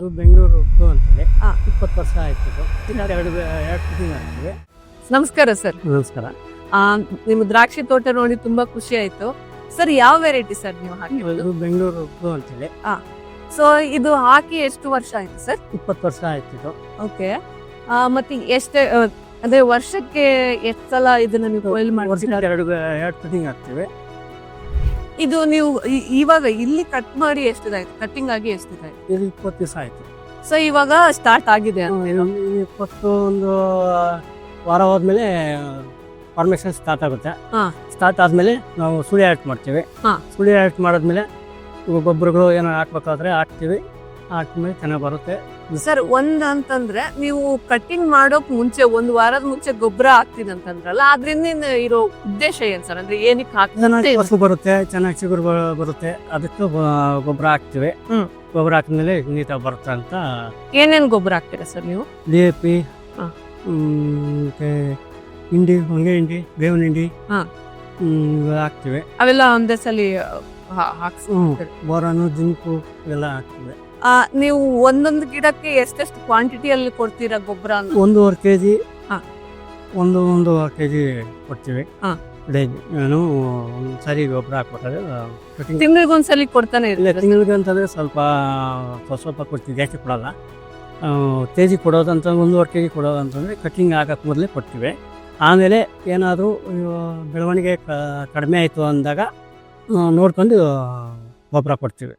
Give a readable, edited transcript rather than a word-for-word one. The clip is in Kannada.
ಇದು ಬೆಂಗಳೂರು ಅಂತೇಳಿ ಹಾ. 20 ವರ್ಷ ಆಯ್ತು ಇದು. ಎರಡು ಫಿಟ್ಟಿಂಗ್ ಆಗ್ತಿದೆ. ನಮಸ್ಕಾರ ಸರ್. ನಮಸ್ಕಾರ. ನಿಮ್ಮ ದ್ರಾಕ್ಷಿ ತೋಟ ನೋಡಿ ತುಂಬಾ ಖುಷಿ ಆಯ್ತು ಸರ್. ಯಾವ ವೆರೈಟಿ ಸರ್ ನೀವು ಹಾಕಿರೋದು? ಇದು ಬೆಂಗಳೂರು ಅಂತೇಳಿ ಸೊ ಇದು ಹಾಕಿ ಎಷ್ಟು ವರ್ಷ ಆಯ್ತು ಸರ್? 20 ವರ್ಷ ಆಯ್ತು ಇದು. ಓಕೆ. ಮತ್ತೆ ಎಷ್ಟು ಅಂದ್ರೆ ವರ್ಷಕ್ಕೆ ಎಷ್ಟು ಸಲ ಇದನ್ನ ನೀವು ಕೊಯ್ಲು ಮಾಡ್ತೀರಾ? ಎರಡು ಫಿಟ್ಟಿಂಗ್ ಆಗ್ತಿವೆ. ಇದು ನೀವು ಇವಾಗ ಇಲ್ಲಿ ಕಟ್ ಮಾಡಿ ಎಷ್ಟಿದಾಯ್ತು? ಕಟ್ಟಿಂಗ್ ಆಗಿ ಎಷ್ಟಿದಾಯ್ತು? ಇದು 20 ದಿವಸ ಆಯ್ತು. ಸೊ ಇವಾಗ ಸ್ಟಾರ್ಟ್ ಆಗಿದೆ ಅಂತ. ಇನ್ನೊಂದು 21 ವಾರ ಹೋದ್ಮೇಲೆ ಫಾರ್ಮೇಶನ್ ಸ್ಟಾರ್ಟ್ ಆಗುತ್ತೆ. ಹಾ. ಸ್ಟಾರ್ಟ್ ಆದ್ಮೇಲೆ ನಾವು ಸುಳಿ ಆಕ್ಟ್ ಮಾಡ್ತೀವಿ. ಹಾ. ಸುಳಿ ಆಕ್ಟ್ ಮಾಡಿದ್ಮೇಲೆ ಗೊಬ್ಬರಗಳು ಏನೋ ಹಾಕ್ಬೇಕಾದ್ರೆ ಹಾಕ್ತಿವಿ. ಹಾಕ್ಮೇಲೆ ಚೆನ್ನಾಗಿ ಬರುತ್ತೆ. ಸರ್ ಅಂತಂದ್ರೆ ನೀವು ಕಟ್ಟಿಂಗ್ ಮಾಡೋಕ್ ಮುಂಚೆ ಒಂದು ವಾರದ ಮುಂಚೆ ಗೊಬ್ಬರ ಹಾಕ್ತೀನಿ ಅಂತಂದ್ರಲ್ಲ, ಅದ್ರಿಂದ ಇರೋ ಉದ್ದೇಶ ಏನ್ ಸರ್? ಅಂದ್ರೆ ಏನಕ್ಕೆ ಚೆನ್ನಾಗಿ ಹಾಕ್ತೀವಿ? ಫಸಲು ಬರುತ್ತೆ, ಚೆನ್ನಾಗಿ ಚಿಗುರು ಬರುತ್ತೆ. ಅದಕ್ಕೆ ಗೊಬ್ಬರ ಹಾಕ್ತಿವಿ. ಗೊಬ್ಬರ ಹಾಕಿದ್ಮೇಲೆ ನೀಟಾಗಿ ಬರುತ್ತೆ ಅಂತ. ಏನೇನ್ ಗೊಬ್ಬರ ಹಾಕ್ತೀರಾ ಸರ್ ನೀವು? DAP, ಹಾ. ಮತ್ತೆ ಹಿಂಡಿ, ಹೊಂಗೆ ಹಿಂಡಿ, ಬೇವಿನ ಹಿಂಡಿ ಹಾ. ಇವೆಲ್ಲ ಹಾಕ್ತಿವಿ. ಅವೆಲ್ಲ ಒಂದೇ ಸಲ ಹಾಕ್ಸ್ತಾರೆ. ಬೋರಾನು, ಜಿಂಕು ಇವೆಲ್ಲ ಹಾಕ್ತಿವಿ. ನೀವು ಒಂದೊಂದು ಗಿಡಕ್ಕೆ ಎಷ್ಟೆಷ್ಟು ಕ್ವಾಂಟಿಟಿಯಲ್ಲಿ ಕೊಡ್ತೀರಾ ಗೊಬ್ಬರ? 1.5 kg, ಹಾ. 1.5 kg ಕೊಡ್ತೀವಿ. ಹಾ. ಡೈಲಿ ನಾನು ಸರಿ ಗೊಬ್ಬರ ಹಾಕ್ಬೇಕಾದ್ರೆ ತಿಂಗಳಿಗೊಂದ್ಸಲಿ ಕೊಡ್ತಾನೆ ಇಲ್ಲ, ಇರ್ತೀರಾ? ತಿಂಗಳಿಗೆ ಅಂತಂದರೆ ಸ್ವಲ್ಪ ಕೊಡ್ತೀವಿ, ಜಾಸ್ತಿ ಕೊಡಲ್ಲ. ಕೆಜಿ ಕೊಡೋದಂತ 1.5 kg ಕೊಡೋದಂತಂದರೆ ಕಟ್ಟಿಂಗ್ ಆಗಕ್ಕೆ ಮೊದಲೇ ಕೊಡ್ತೀವಿ. ಆಮೇಲೆ ಏನಾದರೂ ಬೆಳವಣಿಗೆ ಕಡಿಮೆ ಆಯಿತು ಅಂದಾಗ ನೋಡ್ಕೊಂಡು ಗೊಬ್ಬರ ಕೊಡ್ತೀವಿ.